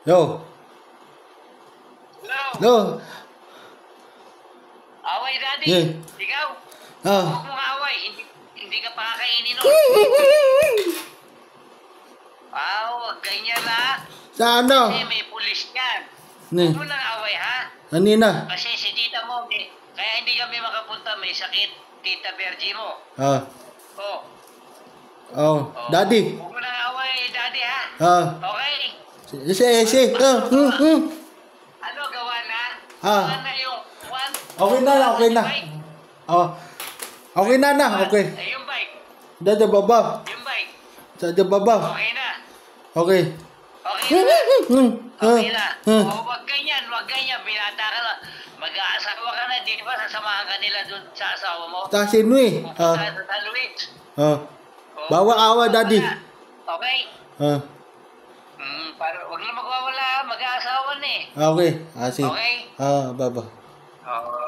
Yo. Hello? Yo. Away, Daddy. Yeah. Ikaw? Ah. Huwag mong away. Hindi ka pa kakainin nun. Huwag ganyan na. Sa ano? Kasi may pulis yan. Ni. Huwag mo nang away, ha? Kanina. Kasi si tita mo, kaya hindi kami makapunta. May sakit, tita Bergie mo. Ah. Oh. Oh. Daddy. Huwag mo nang away, Daddy, ha? Ah. Okay? Si. Ah. Ano, gawa na? Ah. Gawa na yung one. Okay na. Oh. Okay na. Okay. Yung bike. Dada baba. Yung bike. Dada baba. Okay na. Okay. Okay na. Okay na. Ah. Huwag ganyan. Binata ka na. Mag-aasawa ka na. Di ba sasamahan ka nila dun sa asawa mo? Tasino eh. Ah. Pupunta sa San Luis. Ah. Bawa awa, Daddy. Okay? Ah. Huwag na magwawala. Mag-aasawa na eh. Okay. Ah, sige. Okay? Ah, baba. Oo.